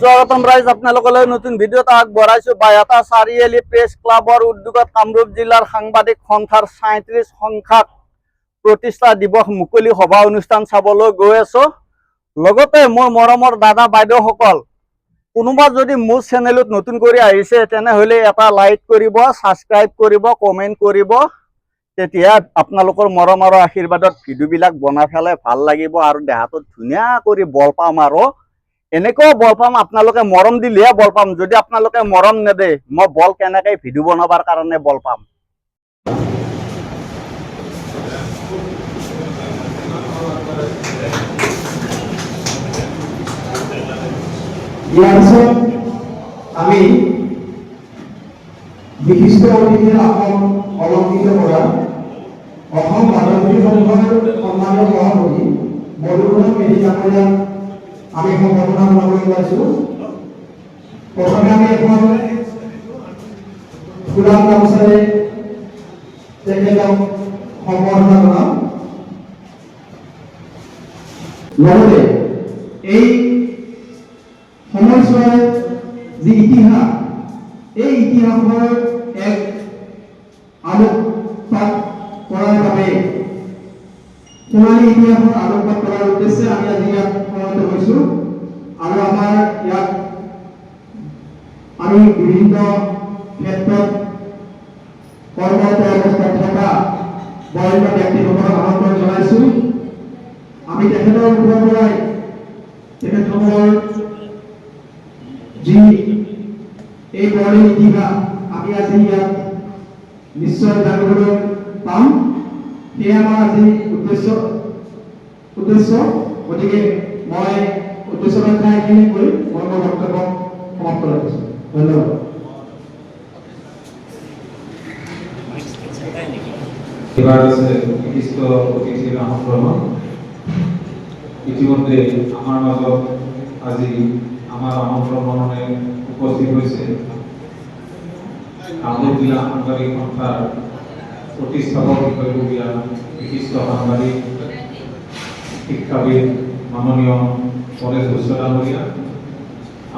স্বাগতম ৰাইজ, আপোনালোকলৈ নতুন ভিডিঅ' এটা আগবঢ়াইছোঁ। বাইহাটা চাৰিআলি প্ৰেছ ক্লাবৰ উদ্যোগত কামৰূপ জিলাৰ সাংবাদিক সন্থাৰ ৩৭ সংখ্যাক প্ৰতিষ্ঠা দিৱস মুকলি সভা অনুষ্ঠান চাবলৈ গৈ আছোঁ। লগতে মোৰ মৰমৰ দাদা বাইদেউসকল, কোনোবা যদি মোৰ চেনেলত নতুন কৰি আহিছে তেনেহ'লে এটা লাইক কৰিব, ছাবস্ক্ৰাইব কৰিব, কমেণ্ট কৰিব। তেতিয়া আপোনালোকৰ মৰম আৰু আশীৰ্বাদত ভিডিঅ'বিলাক বনাই পেলাই ভাল লাগিব আৰু দেহাটো ধুনীয়া কৰি বল পাম। আৰু এনেকুৱা বল পাম, আপোনালোকে মৰম দিলেহে বল পাম। যদি আপোনালোকে মৰম নেদে, মই বল কেনেকৈ ভিডিঅ' বনাবৰ কাৰণে বল পাম। ইয়াৰ পিছত আমি বিশিষ্ট অতিথিৰ আসন অলংকৃত কৰা অসম বাদকী সংঘৰ সন্মানীয় সভাপতি মধুসূদন মেধি ডাঙৰীয়াক আমি সম্বৰ্ধনা জনাবলৈ ওলাইছোঁ। প্ৰথমে আমি এখন ফুলাম গামোচাৰে তেখেতক সম্বৰ্ধনা জনাম। লগতে এই সময়ছোৱাৰ যি ইতিহাস, এই ইতিহাসৰ এক আলোকপাত কৰাৰ বাবে সোণালী ইতিহাসৰ আলোকপাত কৰাৰ উদ্দেশ্যে আমি আজি ইয়াত সমবেত হৈছোঁ। আৰু আমাৰ ইয়াত আমি বিভিন্ন ক্ষেত্ৰত কৰ্মৰত অৱস্থাত থকা বৰেণ্য ব্যক্তিসকলক আমন্ত্ৰণ জনাইছোঁ। আমি তেখেতৰ মুখৰ পৰাই তেখেতসকলৰ যি এই বৰ্ণিল ইতিহাস আমি আজি ইয়াত নিশ্চয় জানিবলৈ পাম। সেয়া আমাৰ আজি উদ্দেশ্য। গতিকে মই উদ্দেশ্য ঠাইখিনি কৈ মই মোৰ বক্তব্য সমাপ্ত ৰাখিছোঁ। ধন্যবাদ। এবার আছে বিশিষ্ট অতিথির আমন্ত্রণ। ইতিমধ্যে আমার মাজত আজি আমার আমন্ত্রণ মননে উপস্থিত হয়েছে কামরূপ জেলা সাংবাদিক সন্থার প্রতিষ্ঠাপক বিষয়ববীয়া বিশিষ্ট সাংবাদিক শিক্ষাবিদ মাননীয় পরেশ ঘোষ ডাঙৰীয়া।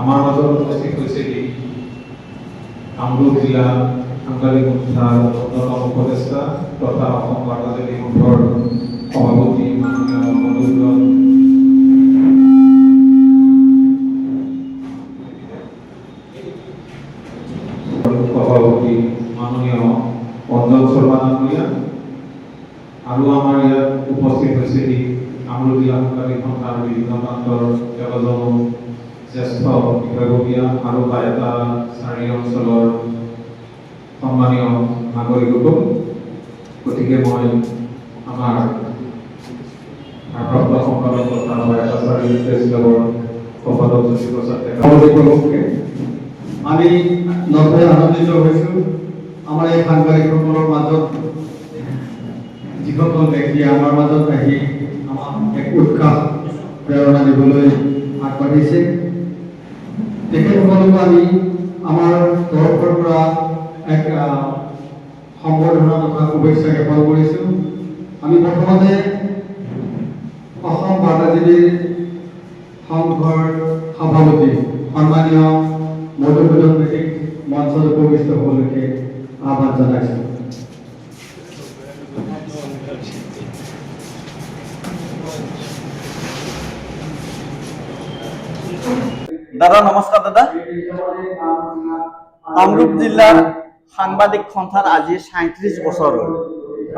আমাৰ মাজত উপস্থিত হয়েছে কি কামৰূপ জেলা সাংবাদিক সন্থাৰ অন্যতম উপদেষ্টা তথা অসম বাৰ্তাজীৱী সংঘৰ সভাপতি মাননীয় মধুসূদন সভাপতি মাননীয় অঞ্জন শৰ্মা ডাঙৰীয়া। আৰু আমাৰ ইয়াত উপস্থিত হৈছে কি কামৰূপ জিলা সাংবাদিক সন্থাৰ বিভিন্ন প্ৰান্তৰ কেইবাজনো জ্যেষ্ঠ বিষয়ববীয়া আৰু বাইহাটা চাৰি অঞ্চলৰ সম্মানীয় নাগৰিকসকল। গতিকে মই আমাৰ ভাৰপ্ৰাপ্ত সম্পাদক তথা বাইহাটা চাৰিআলি প্ৰেছ ক্লাবৰ সম্পাদক জ্যোতিপ্ৰসাদ ডেকা আমি নথৈ আনন্দিত হৈছোঁ আমাৰ এই সাংবাদিকসকলৰ মাজত যিসকল ব্যক্তি আমাৰ মাজত আহি আমাক এক উৎসাহ প্ৰেৰণা দিবলৈ আগবাঢ়িছে। তেখেতসকলকো আমি আমাৰ তৰফৰ পৰা এক সম্বৰ্ধনা তথা শুভেচ্ছা জ্ঞাপন কৰিছোঁ। আমি প্ৰথমতে অসম বাৰ্তাজীৱী সংঘৰ সভাপতি সন্মানীয় মধুসূদন মেধিক মঞ্চত উপবিষ্ট হ'বলৈকে আহ্বান জনাইছোঁ। দাদা নমস্কাৰ। দাদা, কামৰূপ জিলাৰ সাংবাদিক সন্থাৰ আজি ৩৭ বছৰ হ'ল।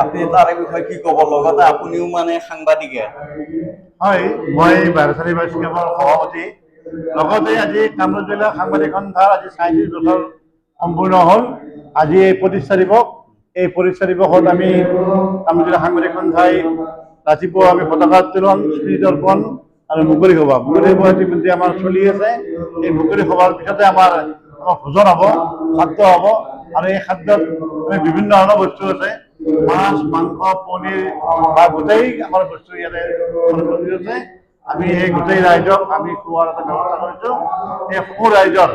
আপুনি তাৰে বিষয়ে কি ক'ব? লগতে আপুনিও মানে সাংবাদিকে। হয়, মই বাৰচাৰী প্ৰেছ ক্লাবৰ সভাপতি। লগতে আজি কামৰূপ জিলা সাংবাদিক সন্থাৰ আজি ৩৭ বছৰ সম্পূৰ্ণ হ'ল। আজি এই প্ৰতিষ্ঠা দিৱস। এই প্ৰতিষ্ঠা দিৱসত আমি কামৰূপ জিলা সাংবাদিক সন্থাই ৰাতিপুৱা আমি পতাকা উত্তোলন, স্মৃতি দৰ্পণ আৰু মুকলি সভা ইতিমধ্যে আমাৰ চলি আছে। এই মুকলি সভাৰ পিছতে আমাৰ ভোজন হ'ব, খাদ্য হ'ব। আৰু এই খাদ্যত আমি বিভিন্ন ধৰণৰ বস্তু আছে, মাছ, মাংস, পনীৰ বা গোটেই আমাৰ বস্তু ইয়াতে আছে। আমি এই গোটেই ৰাইজক আমি খোৱাৰ এটা ব্যৱস্থা কৰিছোঁ। এই সকলো ৰাইজৰ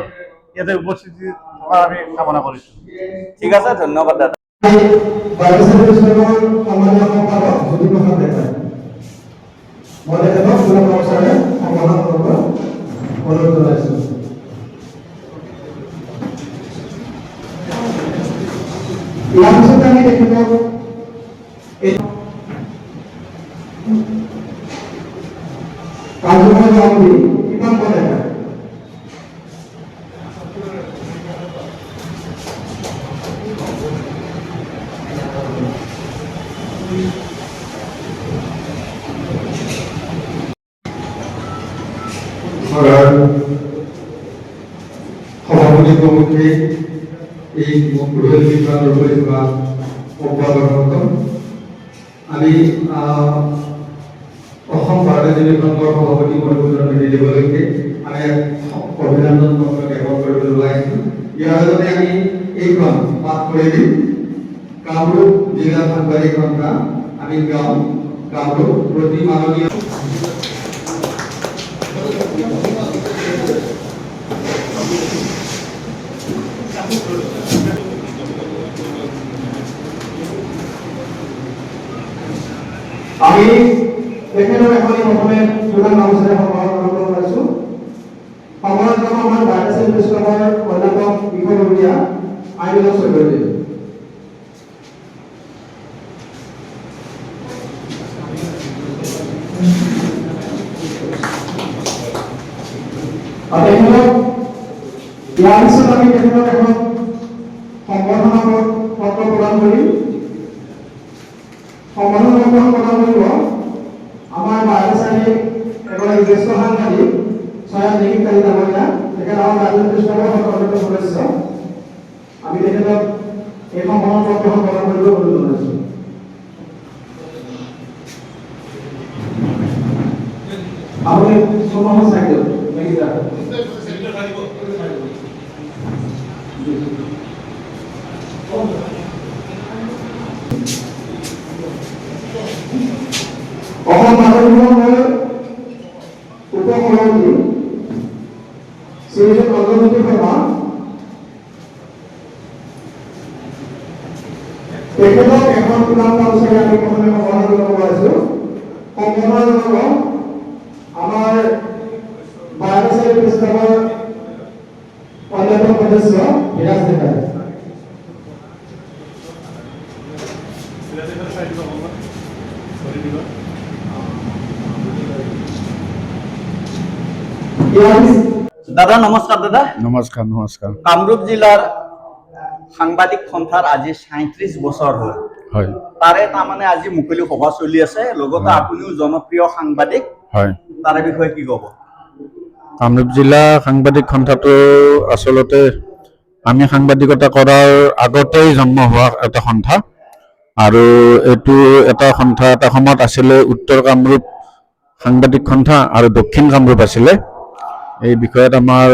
ইয়াতে উপস্থিতি থকাৰ আমি কামনা কৰিছোঁ। ঠিক আছে, ধন্যবাদ দাদা। মই তেখেতক পুনৰ নমস্কাৰে সম্বোধন কৰিব অনুৰোধ জনাইছোঁ। কৰাৰ সভাপতি প্ৰমুখে এই মুকলি বিভাগৰ কৰি থকা অভ্যাগতক আমি অসম ভাৰতীয় জনতা সংঘৰ সভাপতি মধুসূদন মেধিদেৱলৈকে আমি অভিনন্দন পত্ৰ জ্ঞাপন কৰিবলৈ ওলাইছোঁ। ইয়াৰ লগতে আমি এইখন পাঠ কৰি দিম। কামৰূপ জিলা সাংবাদিক সন্থা আমি গাঁও কামৰূপ প্ৰতি মাননীয় আমি তেখেতৰ এখন প্ৰথমে যোগান গামোচাৰে সমাৰোহ কৰিছোঁ। সমাৰোহ আমাৰ ভাৰতীয় বিশ্বকৰ অন্যতম বিষয়ববীয়া আইনুল চৌধুৰী। তেখেতক ইয়াৰ পিছত আমি তেখেতক এখন সম্বৰ্ধনা পত্ৰ প্ৰদান কৰিম। সম্বৰ্ধনা পত্ৰ প্ৰদান কৰিব আমাৰ বাৰচাৰী এগৰাকী জ্যেষ্ঠ সাংবাদিক ছয়ান নিগিতকাৰী ডাঙৰীয়া। তেখেত আমাৰ ৰাজনীতি পুৰস্কাৰৰ অন্যতম সদস্য। আমি তেখেতক এই সম্বৰ্ধনা পত্ৰখন প্ৰদান কৰিবলৈ অনুৰোধ জনাইছোঁ। আপুনি সময় চাই দিয়ক। অসম মাধ্যমিক বিভাগৰ উপসভাপতি শ্ৰীযুত অগ্ৰজ্যোতি শৰ্মা তেখেতক এখন কিতাপ গামোচাৰে আমি প্ৰথমে সম্বৰ্ধনা জনাব ওলাইছোঁ। সম্বৰ্ধনা জনাব আমাৰ বাৰচাৰী বিশ্বকৰ অন্যতম সদস্য বিৰাজ ডেকাই। দাদা নমস্কাৰ। দাদা নমস্কাৰ। নমস্কাৰ। কামৰূপ জিলাৰ সাংবাদিক সন্থাৰ আজি ৩৭ বছৰ হ'ল। হয়। তাৰে তাৰমানে আজি মুকলি সভা চলি আছে, লগতে আপুনিও জনপ্ৰিয় সাংবাদিক। হয়। তাৰে বিষয়ে কি ক'ব? কামৰূপ জিলা সাংবাদিক সন্থাটো আচলতে আমি সাংবাদিকতা কৰাৰ আগতেই জন্ম হোৱা এটা সন্থা আৰু এইটো এটা সন্থা এটা সময়ত আছিলে উত্তৰ কামৰূপ সাংবাদিক সন্থা আৰু দক্ষিণ কামৰূপ আছিলে। এই বিষয়ত আমাৰ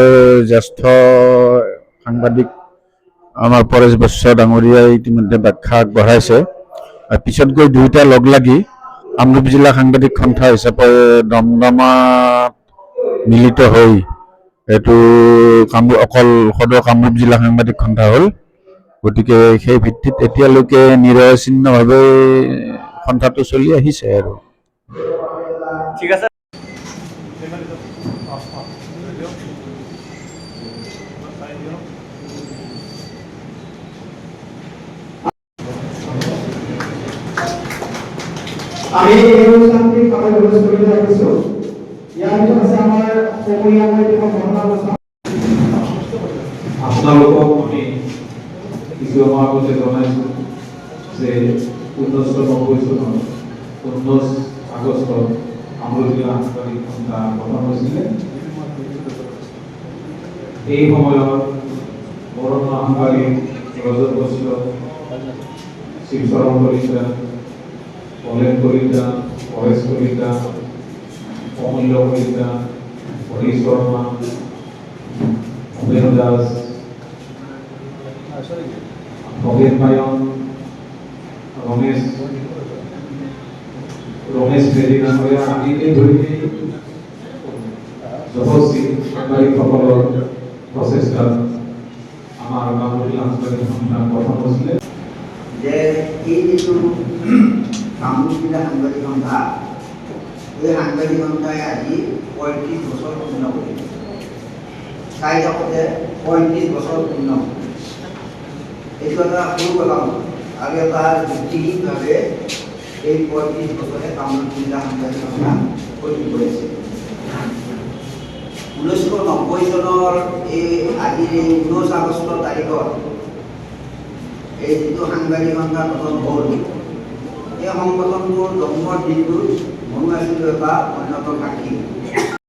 জ্যেষ্ঠ সাংবাদিক আমাৰ পৰেশ বৈশ্য ডাঙৰীয়াই ইতিমধ্যে ব্যাখ্যা আগবঢ়াইছে। পিছত গৈ দুয়োটা লগ লাগি কামৰূপ জিলা সাংবাদিক সন্থা হিচাপে দমদমাত মিলিত হৈ এইটো অকল সদৌ কামৰূপ জিলা সাংবাদিক সন্থা হ'ল। গতিকে সেই ভিত্তিত এতিয়ালৈকে নিৰৱচ্ছিন্নভাৱে সন্থাটো চলি আহিছে আৰু। ঠিক আছে। আমি এই অনুষ্ঠানটি সবাই ব্যৱস্থা কৰি ৰাখিছোঁ। ইয়াৰ ভিতৰত আছে আমাৰ সমূহীয়া সম্বৰ্ধনা অনুষ্ঠান। আপোনালোকক আমি কিছু সময় আগতে জনাইছোঁ যে 1990 চনৰ 19 আগষ্টত কামৰূপ জিলা সাংবাদিক সন্থা গঠন হৈছিলে। এই সময়ত বৰণ সাংবাদিক ৰজত বৈশ্য, শিৱচৰণ কলিতা, কলেন কলিতা, পৰেশ কলিতা, অমূল্য কলিতা, হৰি শৰ্মা, অমেন দাস, খগেন পায়ন, ৰমেশ মেধি ডাঙৰীয়া আদিকে ধৰি যশস্বী সাংবাদিকসকলৰ প্ৰচেষ্টাত আমাৰ কামৰূপ জিলা সাংবাদিক সন্থা গঠন হৈছিলে। যে এই যিটো কামৰূপ জিলা সাংবাদিক সন্থা, এই সাংবাদিক সন্থাই আজি ৩৫ বছৰ পূৰ্ণ কৰিলে। চাই থাকোঁতে ৩৫ বছৰ পূৰ্ণ হ'ল। এইটো এটা সৰু কথা আৰু এটা ভিত্তিহীনভাৱে এই ৩৫ বছৰে কামৰূপ জিলা সাংবাদিক সন্থা গঠন কৰিছে। 1990 চনৰ এই আজিৰ এই 19 আগষ্ট তাৰিখত এই যিটো সাংবাদিক সন্থা গঠন হ'ল, এই সংগঠনটোৰ জন্মৰ দিনটোত ময়ো আছিলোঁ এটা অন্যতম সাক্ষী।